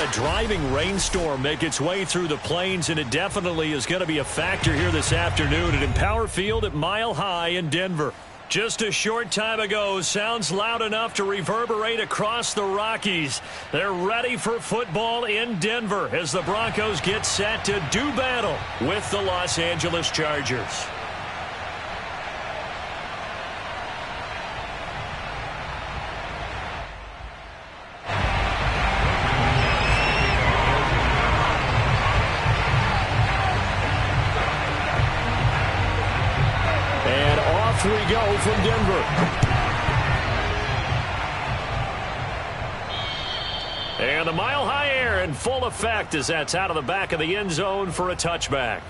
a driving rainstorm make its way through the plains, and it definitely is going to be a factor here this afternoon at Empower Field at Mile High in Denver. Just a short time ago, sounds loud enough to reverberate across the Rockies. They're ready for football in Denver as the Broncos get set to do battle with the Los Angeles Chargers. We go from Denver. And the Mile High air in full effect as that's out of the back of the end zone for a touchback.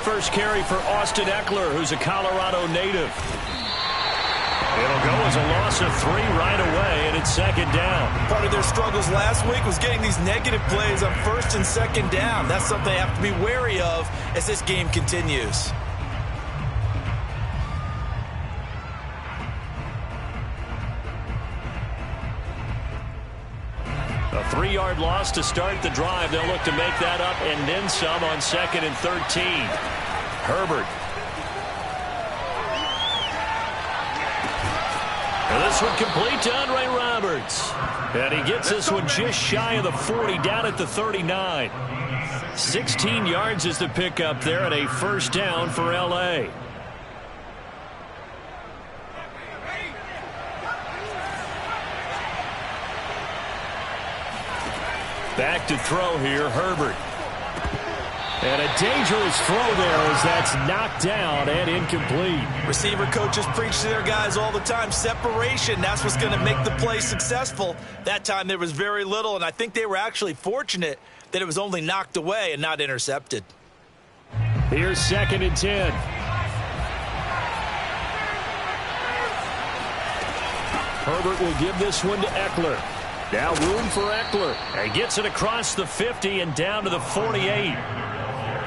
First carry for Austin Eckler, who's a Colorado native. It'll go as a loss of 3 right away, and it's second down. Part of their struggles last week was getting these negative plays on first and second down. That's something they have to be wary of as this game continues. A 3-yard loss to start the drive. They'll look to make that up and then some on 2nd and 13. Herbert. And this one complete to Andre Roberts. And he gets this one just shy of the 40, down at the 39. 16 yards is the pickup there, and a first down for L.A. Back to throw here, Herbert. And a dangerous throw there as that's knocked down and incomplete. Receiver coaches preach to their guys all the time. Separation, that's what's going to make the play successful. That time there was very little, and I think they were actually fortunate that it was only knocked away and not intercepted. Here's 2nd and 10. Herbert will give this one to Eckler. Now room for Eckler. He gets it across the 50 and down to the 48.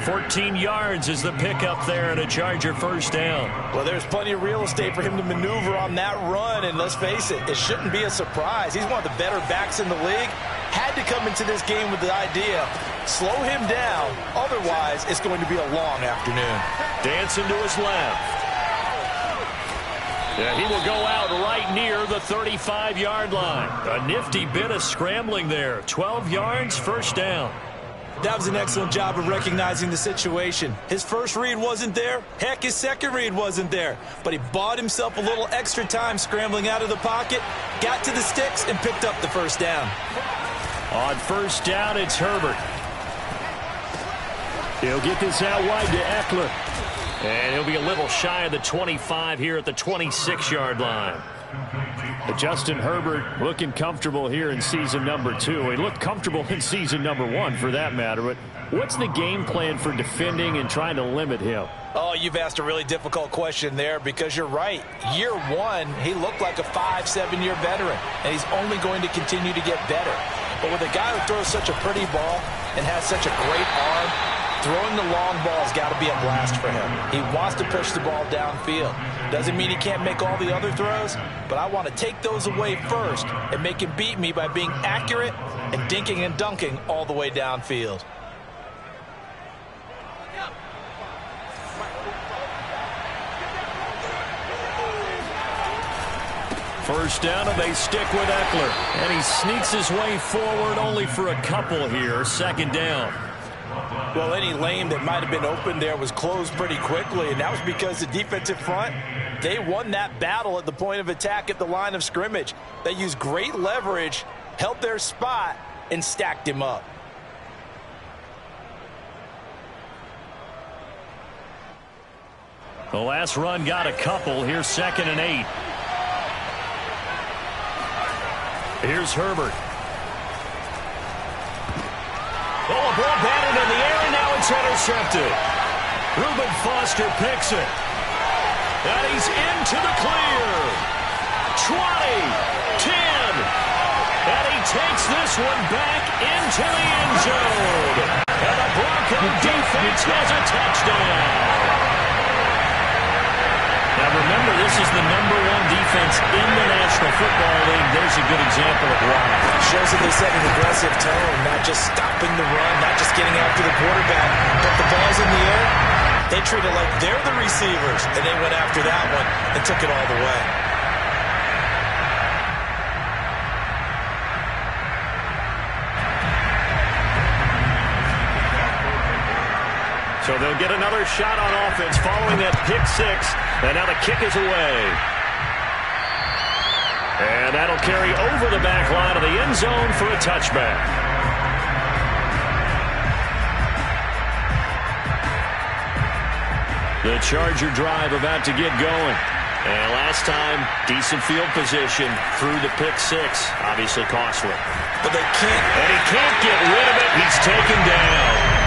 14 yards is the pickup there and a Charger first down. Well, there's plenty of real estate for him to maneuver on that run, and let's face it, it shouldn't be a surprise. He's one of the better backs in the league. Had to come into this game with the idea, slow him down, otherwise it's going to be a long afternoon. Dancing to his left. Yeah, he will go out right near the 35-yard line. A nifty bit of scrambling there. 12 yards, first down. That was an excellent job of recognizing the situation. His first read wasn't there. Heck, his second read wasn't there. But he bought himself a little extra time scrambling out of the pocket, got to the sticks, and picked up the first down. On first down, it's Herbert. He'll get this out wide to Eckler. And he'll be a little shy of the 25 here at the 26-yard line. Justin Herbert looking comfortable here in season number 2. He looked comfortable in season number 1 for that matter. But what's the game plan for defending and trying to limit him? Oh, you've asked a really difficult question there because you're right. Year 1, he looked like a 5-7-year veteran, and he's only going to continue to get better. But with a guy who throws such a pretty ball and has such a great arm, throwing the long ball has got to be a blast for him. He wants to push the ball downfield. Doesn't mean he can't make all the other throws, but I want to take those away first and make him beat me by being accurate and dinking and dunking all the way downfield. First down, and they stick with Eckler. And he sneaks his way forward only for a couple here. Second down. Well, any lane that might have been open there was closed pretty quickly, and that was because the defensive front, they won that battle at the point of attack at the line of scrimmage. They used great leverage, held their spot, and stacked him up. The last run got a couple. Here's 2nd and 8. Here's Herbert. Oh, a ball batted in the air, and now it's intercepted. Reuben Foster picks it. And he's into the clear. 20, 10. And he takes this one back into the end zone. And the Bronco defense has a touchdown. Now remember, this is the #1 defense in the National Football League. There's a good example of why. Shows that they set an aggressive tone, not just stopping the run, not just getting after the quarterback, but the ball's in the air. They treat it like they're the receivers, and they went after that one and took it all the way. So they'll get another shot on offense following that pick six. And now the kick is away. And that'll carry over the back line of the end zone for a touchback. The Charger drive about to get going. And last time, decent field position through the pick six. Obviously costly. But they can't. And he can't get rid of it. He's taken down.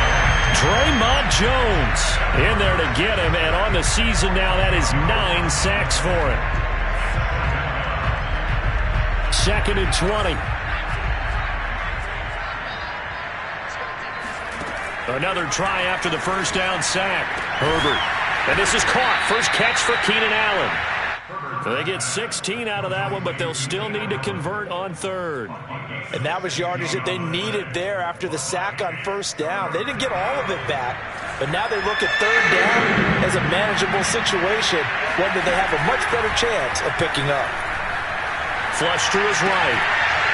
Draymond Jones in there to get him, and on the season now, that is 9 sacks for him. 2nd and 20. Another try after the first down sack. Herbert. And this is caught. First catch for Keenan Allen. They get 16 out of that one, but they'll still need to convert on third. And that was yardage that they needed there after the sack on first down. They didn't get all of it back, but now they look at third down as a manageable situation, one that they have a much better chance of picking up. Flush to his right.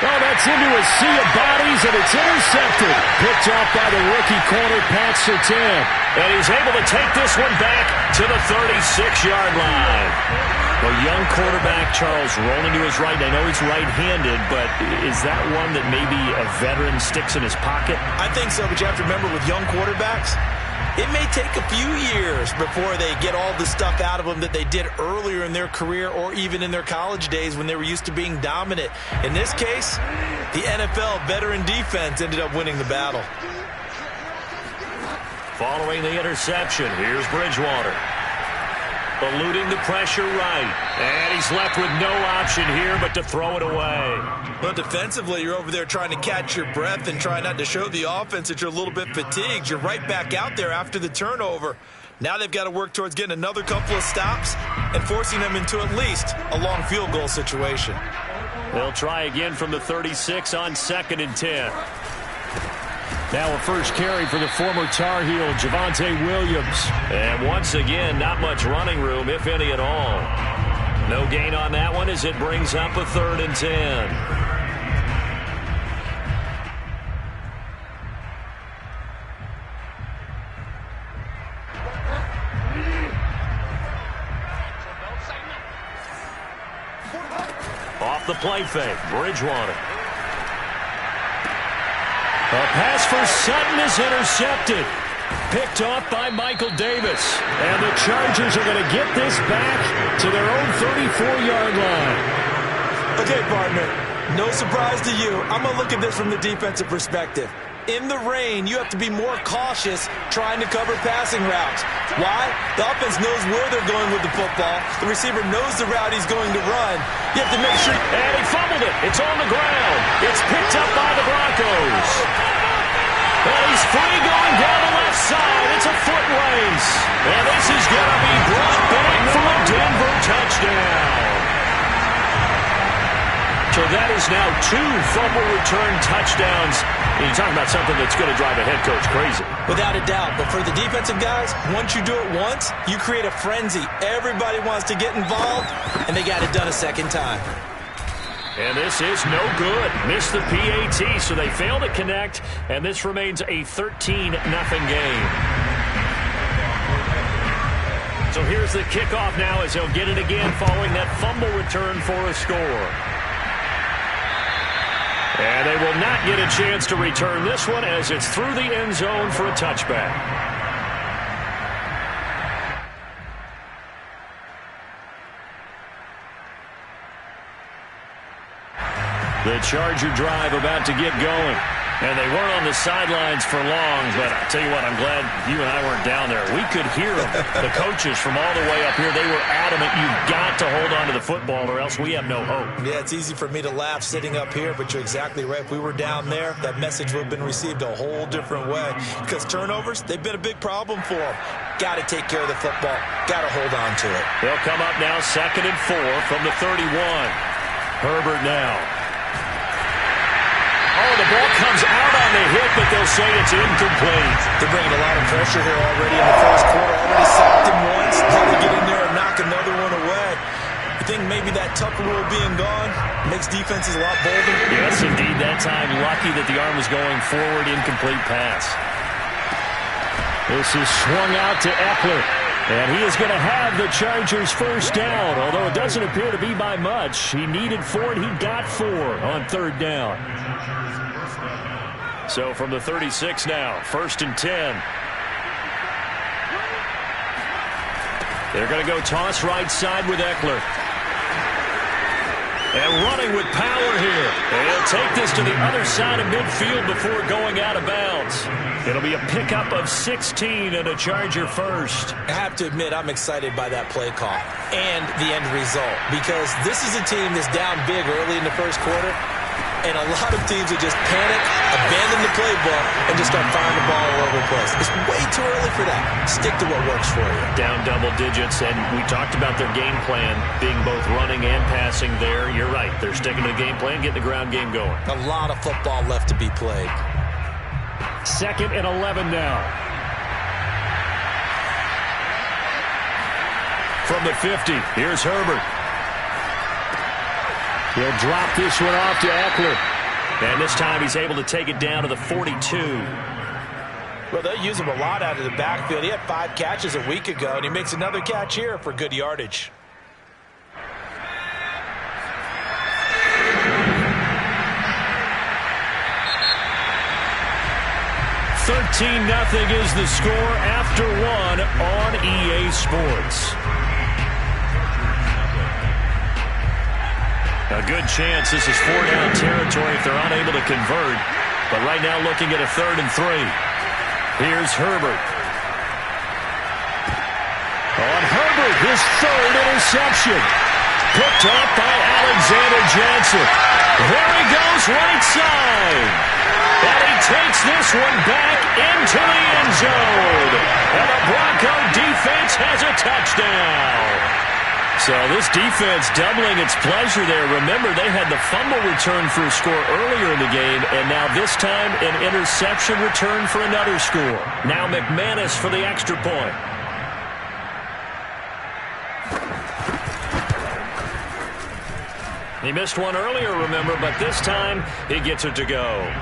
Oh, that's into a sea of bodies, and it's intercepted. Picked off by the rookie corner, Pat Surtain. And he's able to take this one back to the 36-yard line. Well, young quarterback, Charles, rolling to his right. I know he's right-handed, but is that one that maybe a veteran sticks in his pocket? I think so, but you have to remember with young quarterbacks, it may take a few years before they get all the stuff out of them that they did earlier in their career or even in their college days when they were used to being dominant. In this case, the NFL veteran defense ended up winning the battle. Following the interception, here's Bridgewater. Eluding the pressure right. And he's left with no option here but to throw it away. But defensively, you're over there trying to catch your breath and try not to show the offense that you're a little bit fatigued. You're right back out there after the turnover. Now they've got to work towards getting another couple of stops and forcing them into at least a long field goal situation. They'll try again from the 36 on 2nd and 10. Now a first carry for the former Tar Heel, Javonte Williams. And once again, not much running room, if any at all. No gain on that one as it brings up a 3rd and 10. Off the play fake, Bridgewater. A pass for Sutton is intercepted. Picked off by Michael Davis. And the Chargers are going to get this back to their own 34-yard line. Okay, partner, no surprise to you. I'm going to look at this from the defensive perspective. In the rain, you have to be more cautious trying to cover passing routes. Why? The offense knows where they're going with the football. The receiver knows the route he's going to run. You have to make sure. And he fumbled it. It's on the ground. It's picked up by the Broncos. And he's free going down the left side. It's a foot race. And this is going to be brought back for a Denver touchdown. So that is now 2 fumble return touchdowns. You're talking about something that's going to drive a head coach crazy. Without a doubt. But for the defensive guys, once you do it once, you create a frenzy. Everybody wants to get involved, and they got it done a second time. And this is no good. Missed the PAT, so they fail to connect, and this remains a 13-0 game. So here's the kickoff now as they'll get it again following that fumble return for a score. And they will not get a chance to return this one as it's through the end zone for a touchback. The Charger drive about to get going. And they weren't on the sidelines for long, but I tell you what, I'm glad you and I weren't down there. We could hear them. The coaches from all the way up here, they were adamant moment, you've got to hold on to the football or else we have no hope. Yeah, it's easy for me to laugh sitting up here, but you're exactly right. If we were down there, that message would have been received a whole different way. Because turnovers, they've been a big problem for them. Got to take care of the football. Got to hold on to it. They'll come up now 2nd and 4 from the 31. Herbert now. Oh, the ball comes out on the hit, but they'll say it's incomplete. They're bringing a lot of pressure here already in the first quarter. Already sacked him once. Now they get in there and knock another one away. You think maybe that Tucker rule being gone makes defenses a lot bolder? Yes, indeed. That time, lucky that the arm was going forward. Incomplete pass. This is swung out to Eckler. And he is going to have the Chargers first down, although it doesn't appear to be by much. He needed 4, and he got 4 on 3rd down. So from the 36 now, 1st and 10. They're going to go toss right side with Eckler. And running with power here. And he'll take this to the other side of midfield before going out of bounds. It'll be a pickup of 16 and a Charger first. I have to admit, I'm excited by that play call and the end result. Because this is a team that's down big early in the first quarter. And a lot of teams will just panic, abandon the playbook, and just start firing the ball all over the place. It's way too early for that. Stick to what works for you. Down double digits, and we talked about their game plan being both running and passing there. You're right. They're sticking to the game plan, getting the ground game going. A lot of football left to be played. 2nd and 11 now. From the 50, here's Herbert. He'll drop this one off to Eckler. And this time he's able to take it down to the 42. Well, they'll use him a lot out of the backfield. He had 5 catches a week ago, and he makes another catch here for good yardage. $13-0 is the score after 1 on EA Sports. A good chance this is 4-down territory if they're unable to convert. But right now looking at a 3rd and 3. Here's Herbert. On Herbert, his 3rd interception. Picked up by Alexander Johnson. There he goes right side. And he takes this one back into the end zone. And the Bronco defense has a touchdown. So this defense doubling its pleasure there. Remember, they had the fumble return for a score earlier in the game, and now this time an interception return for another score. Now McManus for the extra point. He missed one earlier, remember, but this time he gets it to go.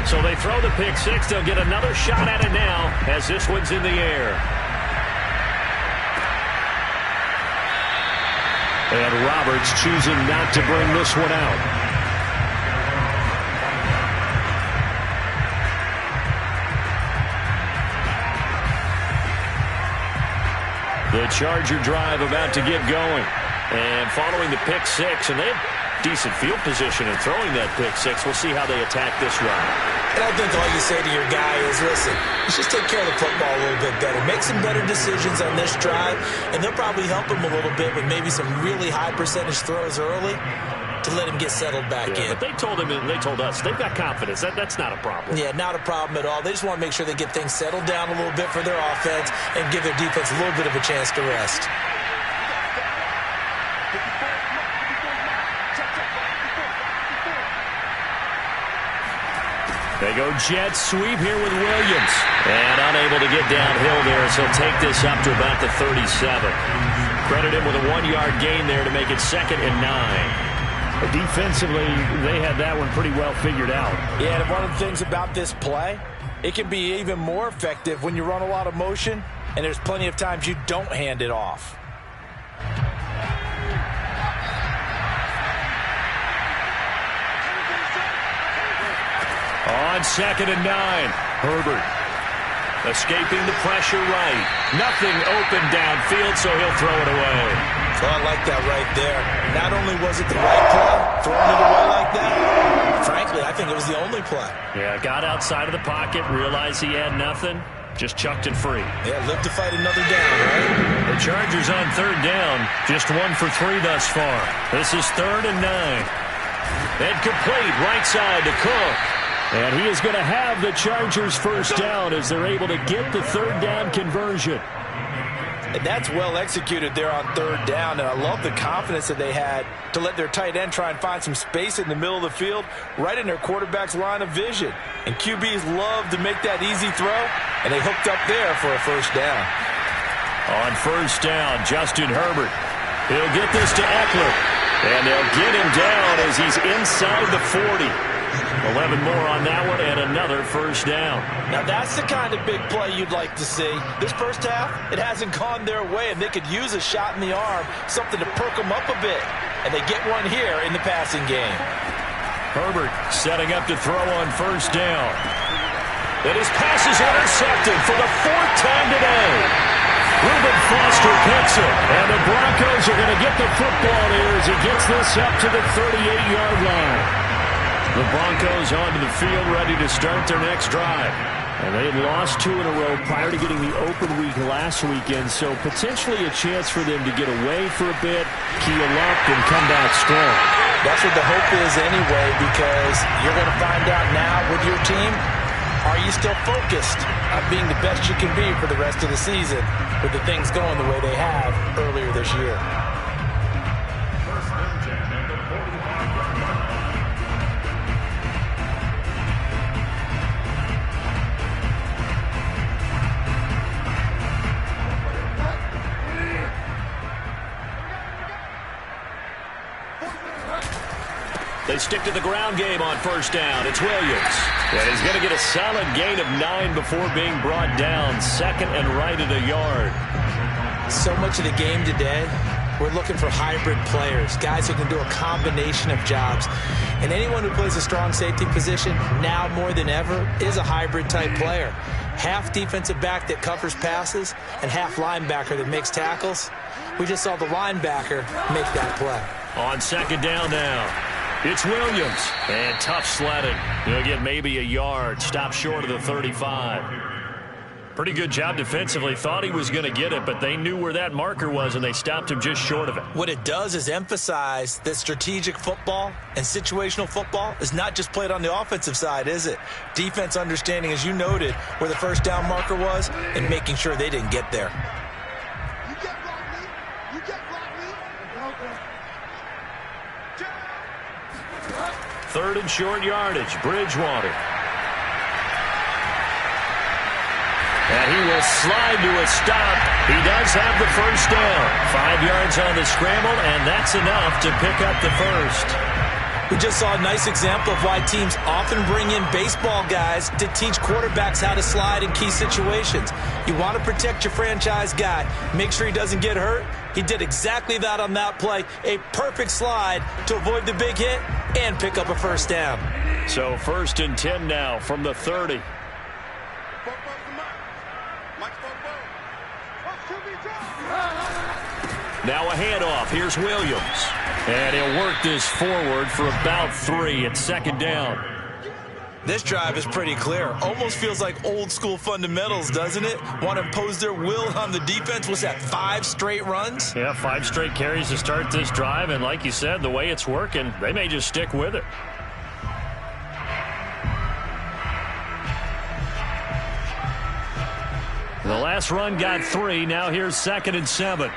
So they throw the pick 6. They'll get another shot at it now as this one's in the air. And Roberts choosing not to bring this one out. The Charger drive about to get going. And following the pick 6, and they have decent field position in throwing that pick 6. We'll see how they attack this run. And I think all you say to your guy is, listen, let's just take care of the football a little bit better. Make some better decisions on this drive, and they'll probably help him a little bit with maybe some really high percentage throws early to let him get settled back in. But they told him and they told us they've got confidence. That's not a problem. Yeah, not a problem at all. They just want to make sure they get things settled down a little bit for their offense and give their defense a little bit of a chance to rest. They go jet sweep here with Williams. And unable to get downhill there, so he'll take this up to about the 37. Credit him with a 1-yard gain there to make it 2nd and 9. Defensively, they had that one pretty well figured out. Yeah, and one of the things about this play, it can be even more effective when you run a lot of motion, and there's plenty of times you don't hand it off. On 2nd and 9, Herbert escaping the pressure right. Nothing open downfield, so he'll throw it away. So I like that right there. Not only was it the right play, throwing it away like that, think it was the only play. Yeah, got outside of the pocket, realized he had nothing, just chucked it free. Yeah, live to fight another down, right? The Chargers on third down, just 1 for 3 thus far. This is 3rd and 9. And complete, right side to Cook. And he is going to have the Chargers first down as they're able to get the third down conversion. And that's well executed there on third down. And I love the confidence that they had to let their tight end try and find some space in the middle of the field, right in their quarterback's line of vision. And QBs love to make that easy throw, and they hooked up there for a first down. On first down, Justin Herbert. He'll get this to Eckler. And they'll get him down as he's inside the 40. 11 more on that one and another first down. Now that's the kind of big play you'd like to see. This first half, it hasn't gone their way, and they could use a shot in the arm, something to perk them up a bit. And they get one here in the passing game. Herbert setting up to throw on first down. And his pass is intercepted for the 4th time today. Reuben Foster picks it, and the Broncos are going to get the football here as he gets this up to the 38-yard line. The Broncos onto the field ready to start their next drive. And they had lost 2 in a row prior to getting the open week last weekend, so potentially a chance for them to get away for a bit, keel up, and come back strong. That's what the hope is anyway, because you're going to find out now with your team, are you still focused on being the best you can be for the rest of the season with the things going the way they have earlier this year? They stick to the ground game on first down. It's Williams. And he's going to get a solid gain of 9 before being brought down. 2nd and right at a yard. So much of the game today, we're looking for hybrid players, guys who can do a combination of jobs. And anyone who plays a strong safety position, now more than ever, is a hybrid type player. Half defensive back that covers passes and half linebacker that makes tackles. We just saw the linebacker make that play. On second down now, it's Williams. And tough sledding. He'll get maybe a yard. Stop short of the 35. Pretty good job defensively. Thought he was going to get it, but they knew where that marker was, and they stopped him just short of it. What it does is emphasize that strategic football and situational football is not just played on the offensive side, is it? Defense understanding, as you noted, where the first down marker was and making sure they didn't get there. Third and short yardage, Bridgewater. And he will slide to a stop. He does have the first down. 5 yards on the scramble, and that's enough to pick up the first. We just saw a nice example of why teams often bring in baseball guys to teach quarterbacks how to slide in key situations. You want to protect your franchise guy. Make sure he doesn't get hurt. He did exactly that on that play. A perfect slide to avoid the big hit and pick up a first down. So 1st and 10 now from the 30. Now a handoff. Here's Williams. And he'll work this forward for about 3 at second down. This drive is pretty clear. Almost feels like old school fundamentals, doesn't it? Want to impose their will on the defense. What's that, 5 straight runs? Yeah, 5 straight carries to start this drive. And like you said, the way it's working, they may just stick with it. The last run got 3. Now here's 2nd and 7.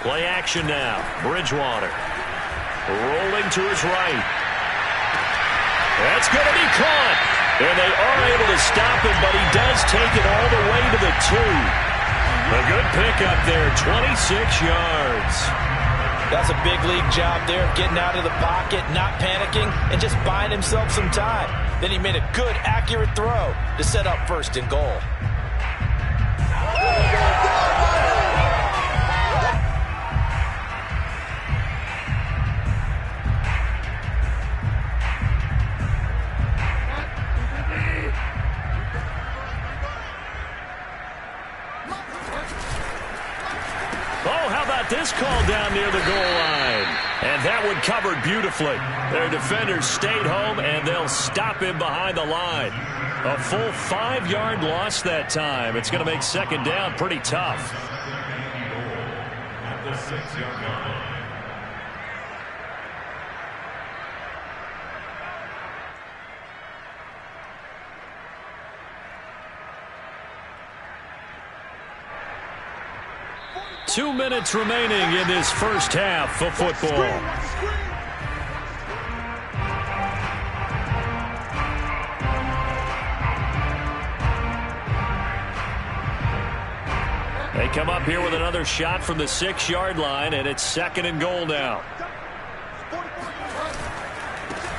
Play action now. Bridgewater rolling to his right. That's going to be caught. And they are able to stop him, but he does take it all the way to the 2. A good pickup there, 26 yards. That's a big league job there, getting out of the pocket, not panicking, and just buying himself some time. Then he made a good, accurate throw to set up 1st and goal. Oh, how about this call down near the goal line? And that one covered beautifully. Their defenders stayed home, and they'll stop him behind the line. A full 5-yard loss that time. It's going to make second down pretty tough. At the 6-yard line. Two minutes remaining in this first half of football. They come up here with another shot from the 6-yard line, and it's second and goal now.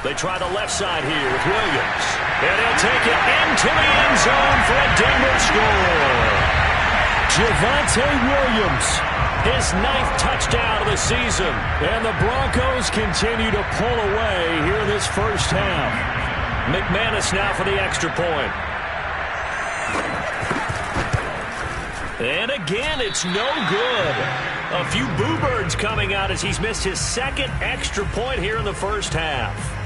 They try the left side here with Williams. And he'll take it into the end zone for a Denver score. Javonte Williams, his 9th touchdown of the season. And the Broncos continue to pull away here in this first half. McManus now for the extra point. And again, it's no good. A few boo birds coming out as he's missed his 2nd extra point here in the first half.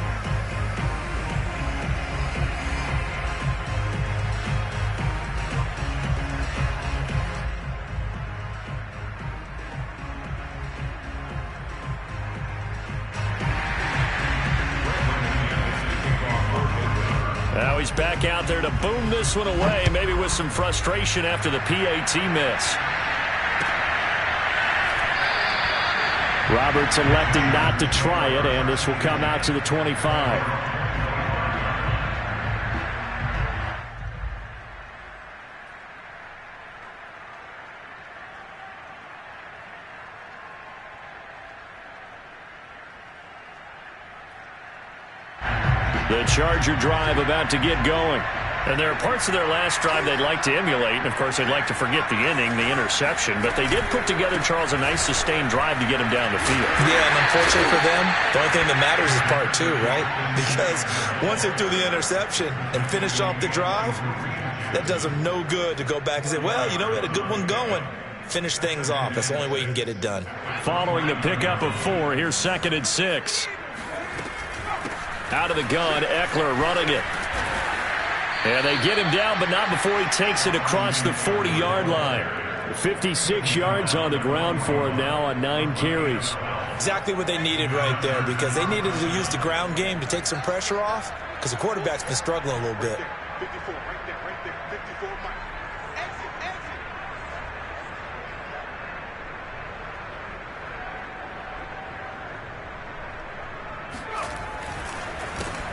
Now he's back out there to boom this one away, maybe with some frustration after the PAT miss. Roberts electing not to try it, and this will come out to the 25. The Charger drive about to get going. And there are parts of their last drive they'd like to emulate. And, of course, they'd like to forget the inning, the interception. But they did put together, Charles, a nice sustained drive to get him down the field. Yeah, and unfortunately for them, the only thing that matters is part 2, right? Because once they threw the interception and finished off the drive, that does them no good to go back and say, well, you know, we had a good one going. Finish things off. That's the only way you can get it done. Following the pickup of 4, here's 2nd and 6. Out of the gun, Eckler running it. And they get him down, but not before he takes it across the 40-yard line. 56 yards on the ground for him now on 9 carries. Exactly what they needed right there, because they needed to use the ground game to take some pressure off, because the quarterback's been struggling a little bit. 54, right there, 54, Mike. Exit.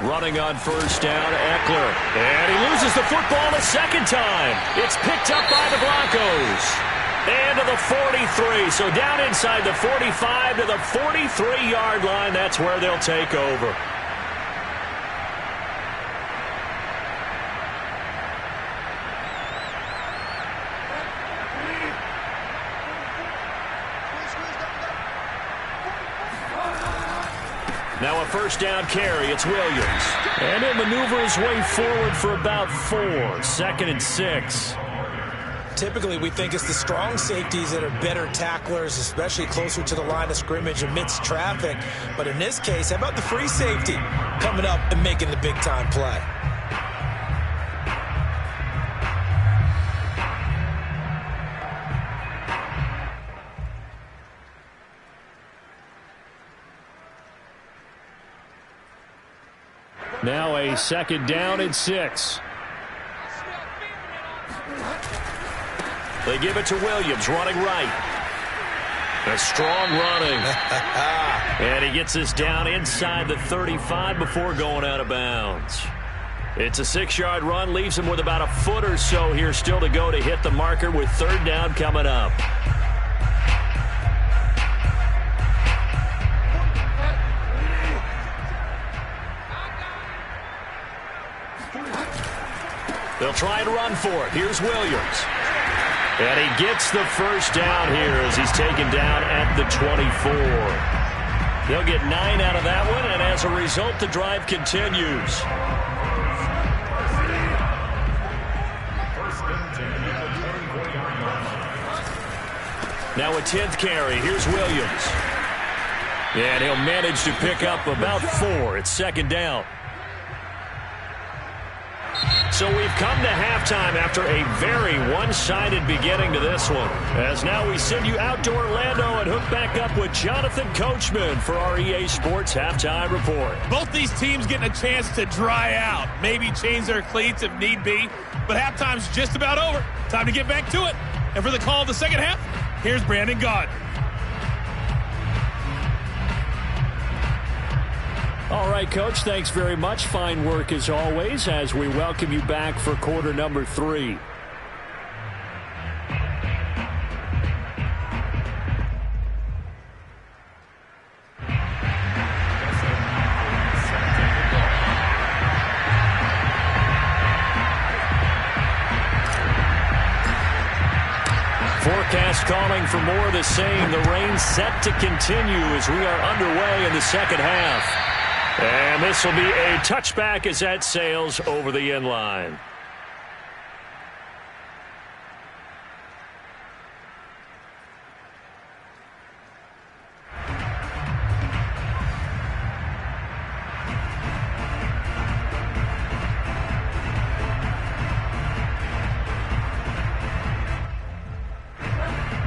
Running on first down, Eckler. And he loses the football a second time. It's picked up by the Broncos. And to the 43. So down inside the 45 to the 43-yard line. That's where they'll take over. Now a first down carry. It's Williams. And he'll maneuver his way forward for about 4. 2nd and 6. Typically, we think it's the strong safeties that are better tacklers, especially closer to the line of scrimmage amidst traffic. But in this case, how about the free safety coming up and making the big-time play? Now a 2nd down and 6. They give it to Williams, running right. A strong running. And he gets this down inside the 35 before going out of bounds. It's a 6-yard run, leaves him with about a foot or so here still to go to hit the marker with 3rd down coming up. They'll try and run for it. Here's Williams. And he gets the first down here as he's taken down at the 24. They'll get 9 out of that one, and as a result, the drive continues. Now a 10th carry. Here's Williams. And he'll manage to pick up about 4. It's second down. So we've come to halftime after a very one-sided beginning to this one. As now we send you out to Orlando and hook back up with Jonathan Coachman for our EA Sports Halftime Report. Both these teams getting a chance to dry out, maybe change their cleats if need be, but halftime's just about over. Time to get back to it. And for the call of the second half, here's Brandon Gaudin. All right, Coach, thanks very much. Fine work as always as we welcome you back for quarter number 3. Forecast calling for more of the same. The rain set to continue as we are underway in the second half. And this will be a touchback as that sails over the end line.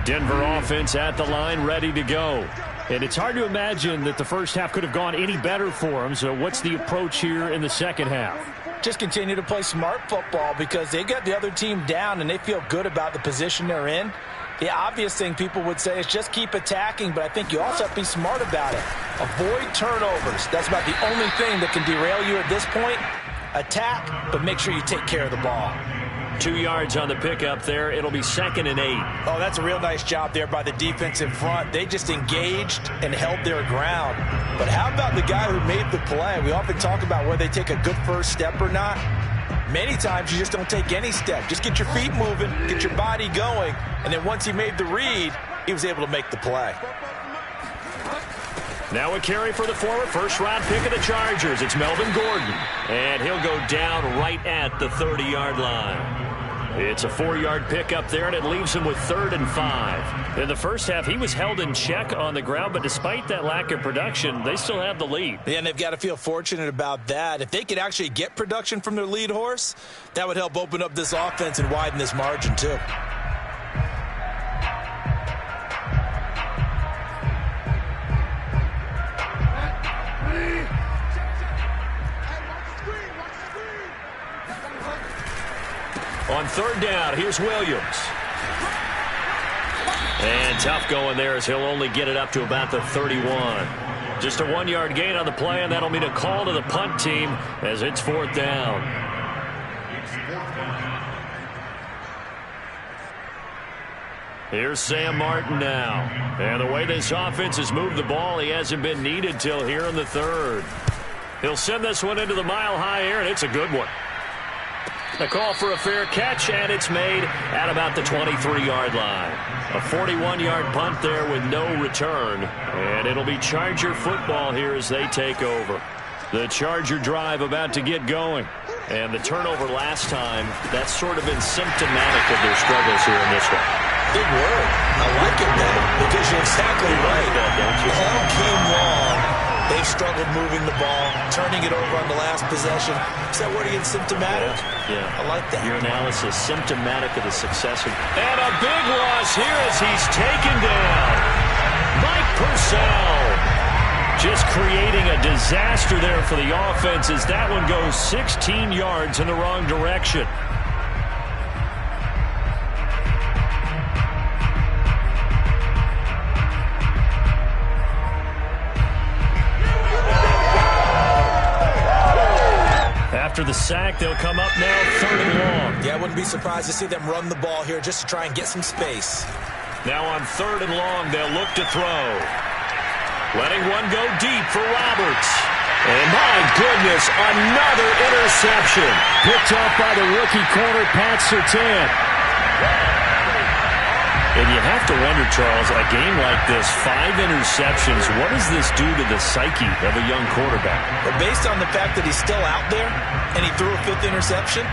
Denver offense at the line, ready to go. And it's hard to imagine that the first half could have gone any better for them. So what's the approach here in the second half? Just continue to play smart football because they got the other team down and they feel good about the position they're in. The obvious thing people would say is just keep attacking, but I think you also have to be smart about it. Avoid turnovers. That's about the only thing that can derail you at this point. Attack, but make sure you take care of the ball. 2 yards on the pickup there. It'll be 2nd and 8. Oh, that's a real nice job there by the defense in front. They just engaged and held their ground. But how about the guy who made the play? We often talk about whether they take a good first step or not. Many times you just don't take any step. Just get your feet moving, get your body going, and then once he made the read, he was able to make the play. Now a carry for the former first-round pick of the Chargers. It's Melvin Gordon, and he'll go down right at the 30-yard line. It's a 4-yard pickup there, and it leaves him with 3rd and 5. In the first half, he was held in check on the ground, but despite that lack of production, they still have the lead. Yeah, and they've got to feel fortunate about that. If they could actually get production from their lead horse, that would help open up this offense and widen this margin too. On 3rd down, here's Williams. And tough going there as he'll only get it up to about the 31. Just a 1-yard gain on the play, and that'll mean a call to the punt team as it's 4th down. Here's Sam Martin now. And the way this offense has moved the ball, he hasn't been needed till here in the 3rd. He'll send this one into the mile-high air, and it's a good one. A call for a fair catch, and it's made at about the 23-yard line. A 41-yard punt there with no return, and it'll be Charger football here as they take over. The Charger drive about to get going, and the turnover last time, that's sort of been symptomatic of their struggles here in this one. Big word. I like it, man, because you're exactly right. All came wrong. They've struggled moving the ball, turning it over on the last possession. Is that word again, symptomatic? Yeah. I like that. Your analysis, symptomatic of the success. And a big loss here as he's taken down. Mike Purcell just creating a disaster there for the offense as that one goes 16 yards in the wrong direction. After the sack, they'll come up now 3rd and long. Yeah, I wouldn't be surprised to see them run the ball here just to try and get some space. Now on 3rd and long, they'll look to throw. Letting one go deep for Roberts. And my goodness, another interception. Picked off by the rookie corner, Pat Surtain. And you have to wonder, Charles, a game like this, 5 interceptions, what does this do to the psyche of a young quarterback? But based on the fact that he's still out there and he threw a 5th interception,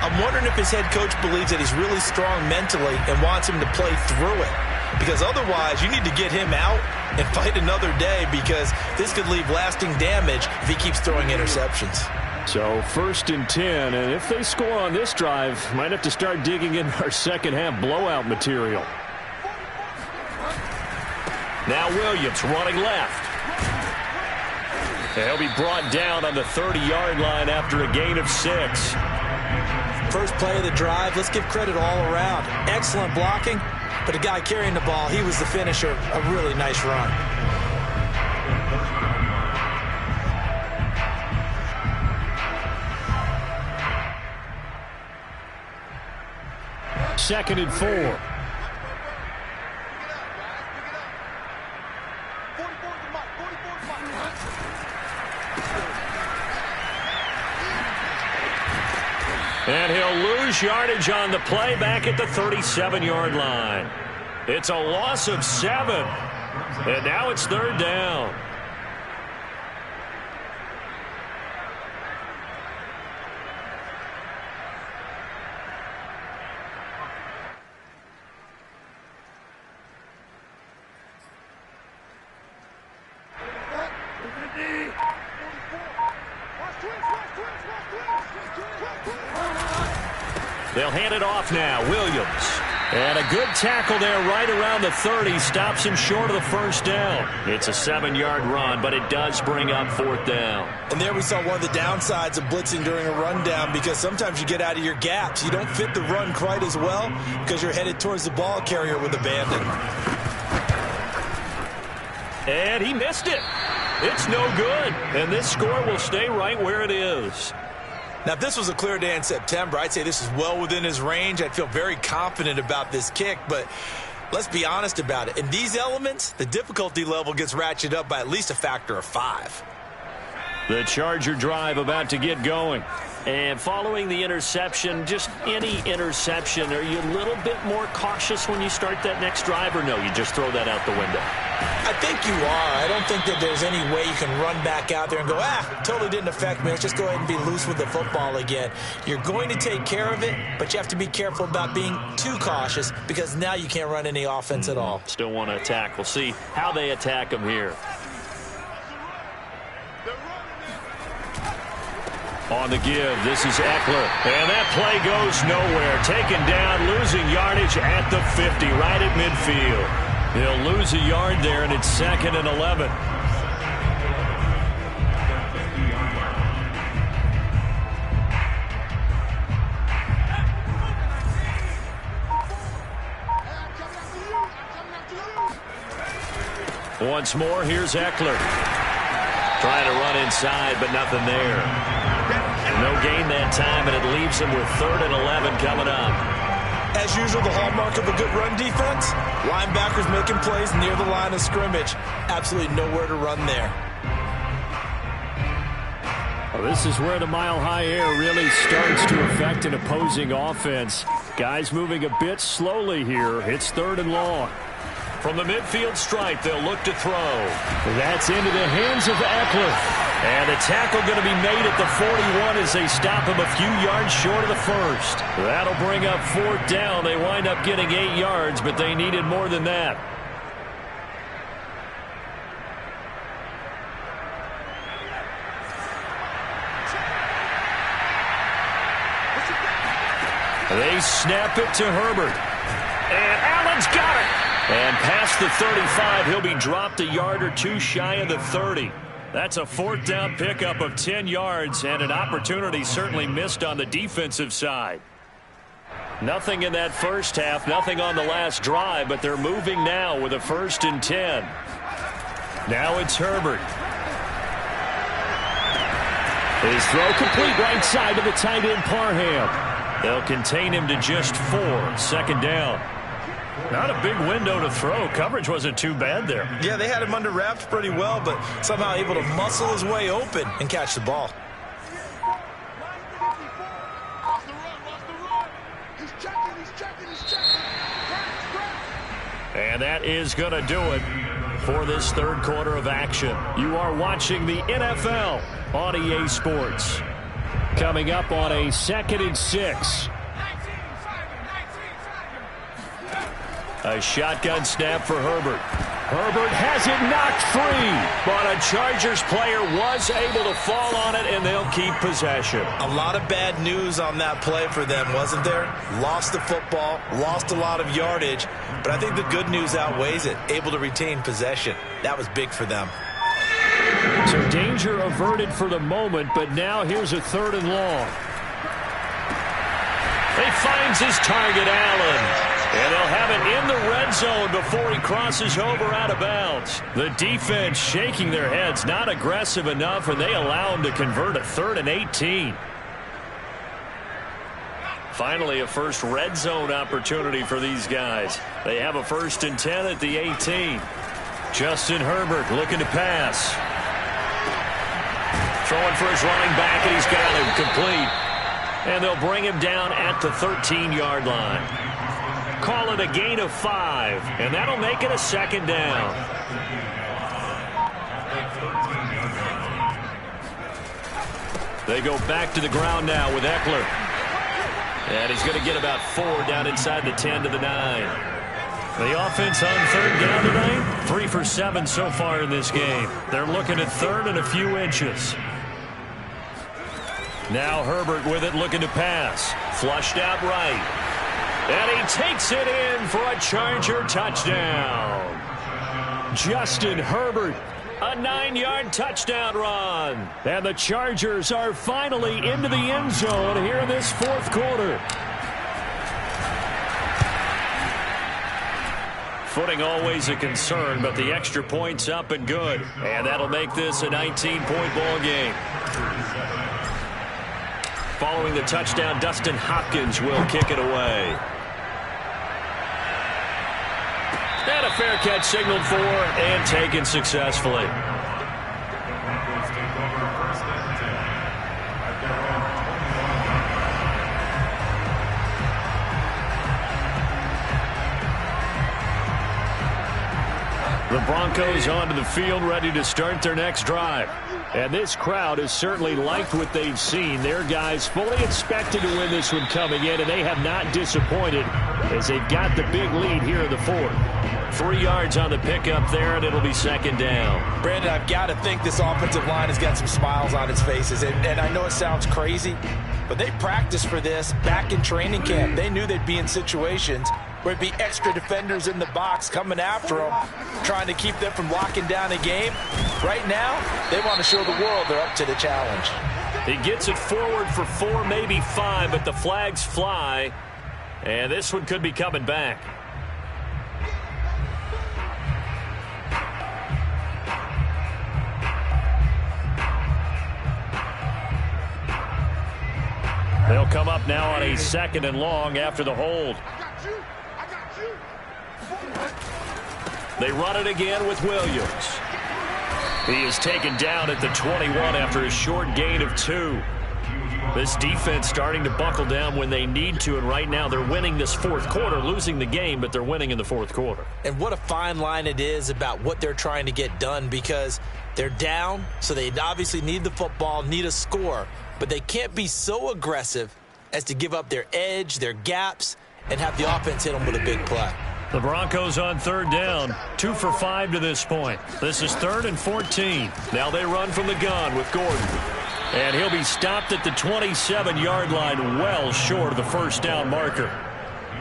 I'm wondering if his head coach believes that he's really strong mentally and wants him to play through it. because otherwise you need to get him out and fight another day, because this could leave lasting damage if he keeps throwing interceptions. So 1st and 10, and if they score on this drive, might have to start digging in our second half blowout material. Now Williams running left. He'll be brought down on the 30-yard line after a gain of 6. First play of the drive, let's give credit all around. Excellent blocking, but the guy carrying the ball, he was the finisher. A really nice run. Second and 4. And he'll lose yardage on the play back at the 37-yard line. It's a loss of 7. And now it's 3rd down. They'll hand it off now. Williams. And a good tackle there right around the 30. Stops him short of the first down. It's a 7-yard run, but it does bring up 4th down. And there we saw one of the downsides of blitzing during a rundown, because sometimes you get out of your gaps. You don't fit the run quite as well because you're headed towards the ball carrier with abandon. And he missed it. It's no good. And this score will stay right where it is. Now, if this was a clear day in September, I'd say this is well within his range. I'd feel very confident about this kick, but let's be honest about it. In these elements, the difficulty level gets ratcheted up by at least a factor of 5. The Charger drive about to get going. And following the interception, just any interception, are you a little bit more cautious when you start that next drive, or no, you just throw that out the window? I think you are. I don't think that there's any way you can run back out there and go, totally didn't affect me. Let's just go ahead and be loose with the football again. You're going to take care of it, but you have to be careful about being too cautious, because now you can't run any offense at all. Still want to attack. We'll see how they attack him here. On the give, this is Eckler. And that play goes nowhere. Taken down, losing yardage at the 50, right at midfield. He'll lose a yard there, and it's 2nd and 11. Once more, here's Eckler. Trying to run inside, but nothing there. No gain that time, and it leaves him with 3rd and 11 coming up. As usual, the hallmark of a good run defense, linebackers making plays near the line of scrimmage. Absolutely nowhere to run there. Well, this is where the mile-high air really starts to affect an opposing offense. Guys moving a bit slowly here. It's 3rd and long. From the midfield stripe, they'll look to throw. That's into the hands of Eckler. And the tackle going to be made at the 41 as they stop him a few yards short of the first. That'll bring up 4th down. They wind up getting 8 yards, but they needed more than that. They snap it to Herbert. And Allen's got it. And past the 35, he'll be dropped a yard or 2 shy of the 30. That's a 4th down pickup of 10 yards, and an opportunity certainly missed on the defensive side. Nothing in that first half, nothing on the last drive, but they're moving now with a 1st and 10. Now it's Herbert. His throw complete right side to the tight end Parham. They'll contain him to just 4. 2nd down. Not a big window to throw. Coverage wasn't too bad there. Yeah, they had him under wraps pretty well, but somehow able to muscle his way open and catch the ball. And that is going to do it for this 3rd quarter of action. You are watching the NFL on EA Sports. Coming up on a 2nd and 6. A shotgun snap for Herbert. Herbert has it knocked free, but a Chargers player was able to fall on it, and they'll keep possession. A lot of bad news on that play for them, wasn't there? Lost the football, lost a lot of yardage, but I think the good news outweighs it. Able to retain possession. That was big for them. So danger averted for the moment, but now here's a 3rd and long. He finds his target, Allen. And they'll have it in the red zone before he crosses over out of bounds. The defense shaking their heads, not aggressive enough, and they allow him to convert a 3rd and 18. Finally, a first red zone opportunity for these guys. They have a 1st and 10 at the 18. Justin Herbert looking to pass. Throwing for his running back, and he's got him complete. And they'll bring him down at the 13-yard line. Call it a gain of 5, and that'll make it a 2nd down. They go back to the ground now with Eckler. And he's going to get about 4 down inside the 10 to the 9. The offense on 3rd down tonight, 3 for 7 so far in this game. They're looking at 3rd and a few inches. Now Herbert with it, looking to pass. Flushed out right. And he takes it in for a Charger touchdown. Justin Herbert, a 9-yard touchdown run. And the Chargers are finally into the end zone here in this 4th quarter. Footing always a concern, but the extra point's up and good. And that'll make this a 19-point ball game. Following the touchdown, Dustin Hopkins will kick it away. And a fair catch signaled for and taken successfully. The Broncos onto the field, ready to start their next drive. And this crowd has certainly liked what they've seen. Their guys fully expected to win this one coming in, and they have not disappointed as they've got the big lead here in the 4th. 3 yards on the pickup there, and it'll be 2nd down. Brandon, I've got to think this offensive line has got some smiles on its faces. And I know it sounds crazy, but they practiced for this back in training camp. They knew they'd be in situations where it'd be extra defenders in the box coming after them, trying to keep them from locking down a game. Right now, they want to show the world they're up to the challenge. He gets it forward for 4, maybe 5, but the flags fly, and this one could be coming back. They'll come up now on a 2nd and long after the hold. They run it again with Williams. He is taken down at the 21 after a short gain of 2. This defense starting to buckle down when they need to, and right now they're winning this 4th quarter, losing the game, but they're winning in the 4th quarter. And what a fine line it is about what they're trying to get done, because they're down, so they obviously need the football, need a score, but they can't be so aggressive as to give up their edge, their gaps, and have the offense hit them with a big play. The Broncos on 3rd down, 2 for 5 to this point. This is 3rd and 14. Now they run from the gun with Gordon. And he'll be stopped at the 27-yard line, well short of the 1st down marker.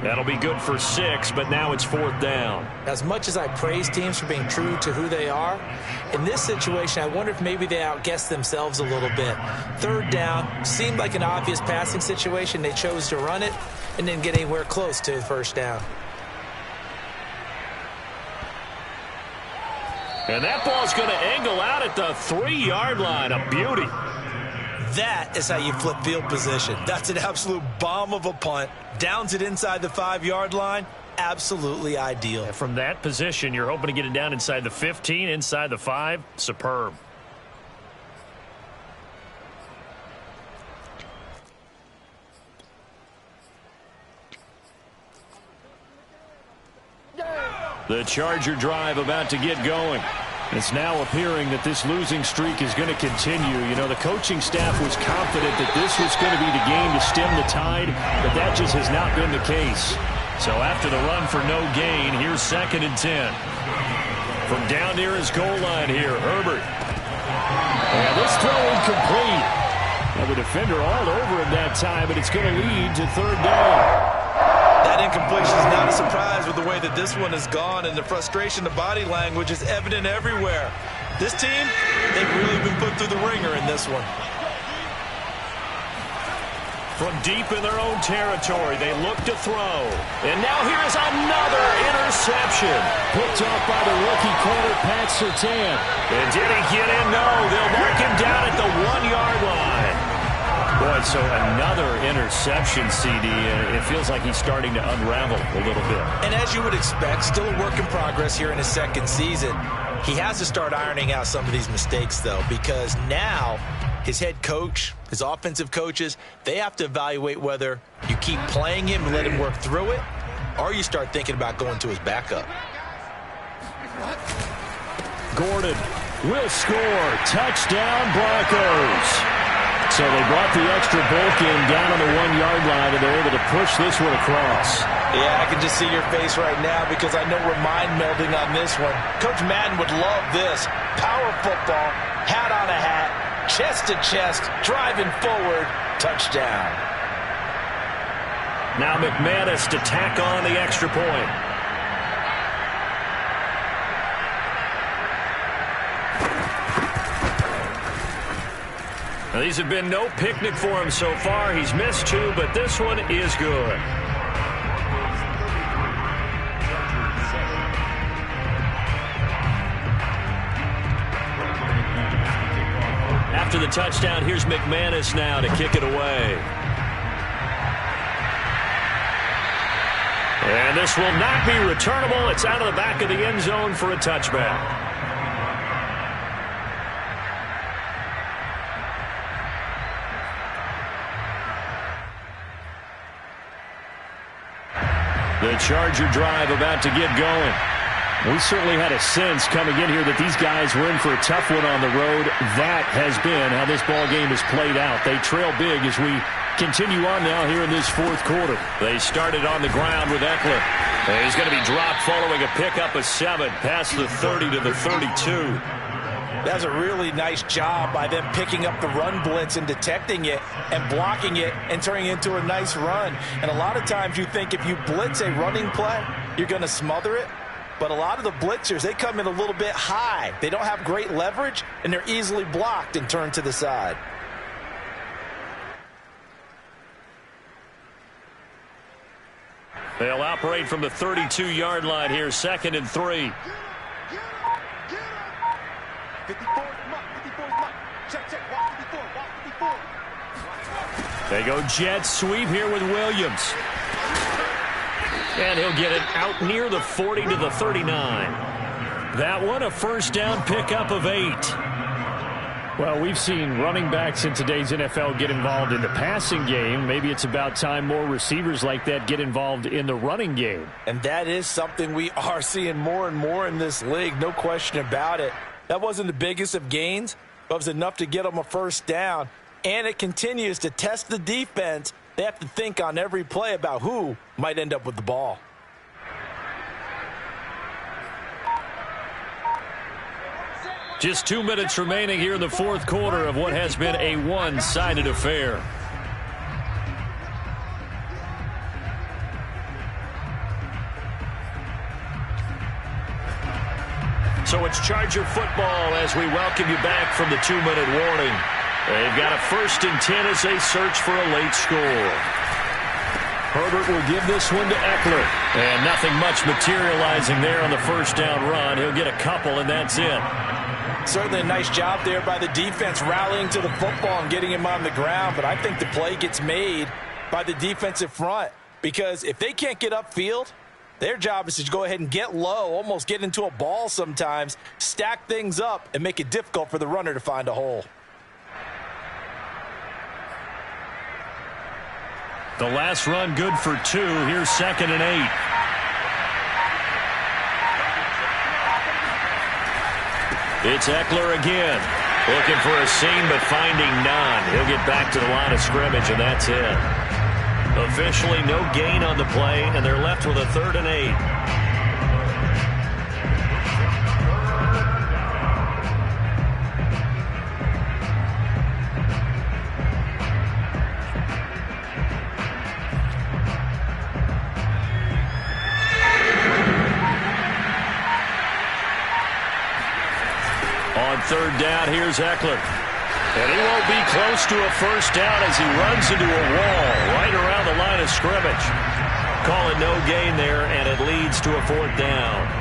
That'll be good for 6, but now it's 4th down. As much as I praise teams for being true to who they are, in this situation, I wonder if maybe they outguessed themselves a little bit. 3rd down seemed like an obvious passing situation. They chose to run it and didn't get anywhere close to the 1st down. And that ball's going to angle out at the 3-yard line. A beauty. That is how you flip field position. That's an absolute bomb of a punt. Downs it inside the 5-yard line. Absolutely ideal. From that position, you're hoping to get it down inside the 15, inside the 5. Superb. The Charger drive about to get going. It's now appearing that this losing streak is going to continue. You know, the coaching staff was confident that this was going to be the game to stem the tide, but that just has not been the case. So after the run for no gain, here's 2nd and 10. From down near his goal line here, Herbert. And this throw incomplete. Now the defender all over him that time, but it's going to lead to 3rd down. That incompletion is not a surprise with the way that this one has gone, and the frustration, the body language is evident everywhere. This team, they've really been put through the ringer in this one. From deep in their own territory, they look to throw. And now here's another interception. Picked off by the rookie corner, Pat Surtain. And did he get in? No, they'll mark him down at the 1-yard line. Boy, so another interception, CD. It feels like he's starting to unravel a little bit. And as you would expect, still a work in progress here in his 2nd season. He has to start ironing out some of these mistakes, though, because now his head coach, his offensive coaches, they have to evaluate whether you keep playing him and let him work through it, or you start thinking about going to his backup. Gordon will score. Touchdown, Broncos. So they brought the extra bulk in down on the 1-yard line, and they're able to push this one across. Yeah, I can just see your face right now because I know we're mind melding on this one. Coach Madden would love this. Power football, hat on a hat, chest to chest, driving forward, touchdown. Now McManus to tack on the extra point. Now, these have been no picnic for him so far. He's missed 2, but this one is good. After the touchdown, here's McManus now to kick it away. And this will not be returnable. It's out of the back of the end zone for a touchback. The Charger drive about to get going. We certainly had a sense coming in here that these guys were in for a tough one on the road. That has been how this ball game has played out. They trail big as we continue on now here in this 4th quarter. They started on the ground with Eckler. And he's going to be dropped following a pickup of 7 past the 30 to the 32. That's a really nice job by them picking up the run blitz and detecting it and blocking it and turning it into a nice run. And a lot of times you think if you blitz a running play, you're going to smother it. But a lot of the blitzers, they come in a little bit high. They don't have great leverage, and they're easily blocked and turned to the side. They'll operate from the 32-yard line here, 2nd and 3. 54 mark. Check. Walk 54. They go jet sweep here with Williams. And he'll get it out near the 40 to the 39. That one a first down pickup of 8. Well, we've seen running backs in today's NFL get involved in the passing game. Maybe it's about time more receivers like that get involved in the running game. And that is something we are seeing more and more in this league, no question about it. That wasn't the biggest of gains, but it was enough to get them a first down. And it continues to test the defense. They have to think on every play about who might end up with the ball. Just 2 minutes remaining here in the 4th quarter of what has been a one-sided affair. So it's Charger football as we welcome you back from the 2-minute warning. They've got a 1st and 10 as they search for a late score. Herbert will give this one to Eckler. And nothing much materializing there on the first down run. He'll get a couple, and that's it. Certainly a nice job there by the defense rallying to the football and getting him on the ground. But I think the play gets made by the defensive front. Because if they can't get upfield, their job is to go ahead and get low, almost get into a ball sometimes, stack things up, and make it difficult for the runner to find a hole. The last run good for 2. Here's 2nd and 8. It's Eckler again. Looking for a seam but finding none. He'll get back to the line of scrimmage, and that's it. Officially no gain on the play, and they're left with a 3rd and 8. On 3rd down, here's Eckler. And he won't be close to a first down as he runs into a wall right around the line of scrimmage. Call it no gain there, and it leads to a 4th down.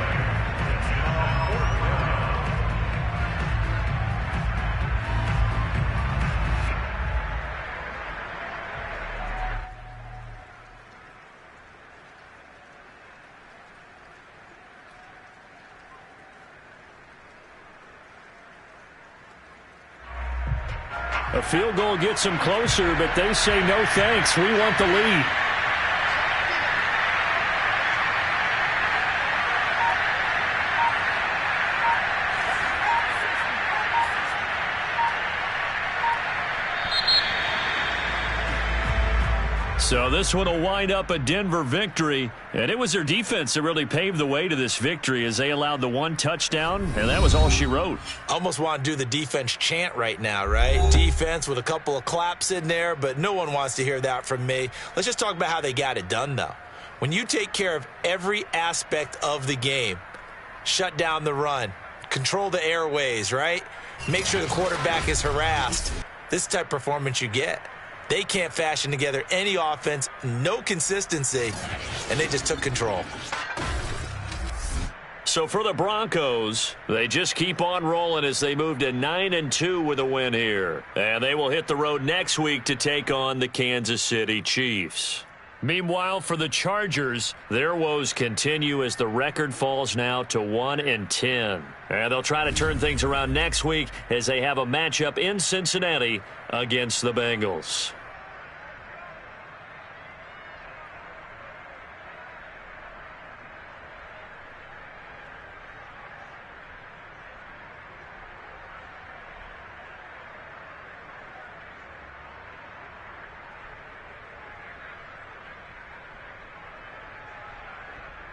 A field goal gets them closer, but they say no thanks. We want the lead. So this one will wind up a Denver victory, and it was their defense that really paved the way to this victory as they allowed the 1 touchdown, and that was all she wrote. Almost want to do the defense chant right now, right? Defense with a couple of claps in there, but no one wants to hear that from me. Let's just talk about how they got it done, though. When you take care of every aspect of the game, shut down the run, control the airways, right? Make sure the quarterback is harassed. This type of performance you get. They can't fashion together any offense, no consistency, and they just took control. So for the Broncos, they just keep on rolling as they move to 9-2 with a win here. And they will hit the road next week to take on the Kansas City Chiefs. Meanwhile, for the Chargers, their woes continue as the record falls now to 1-10. And they'll try to turn things around next week as they have a matchup in Cincinnati against the Bengals.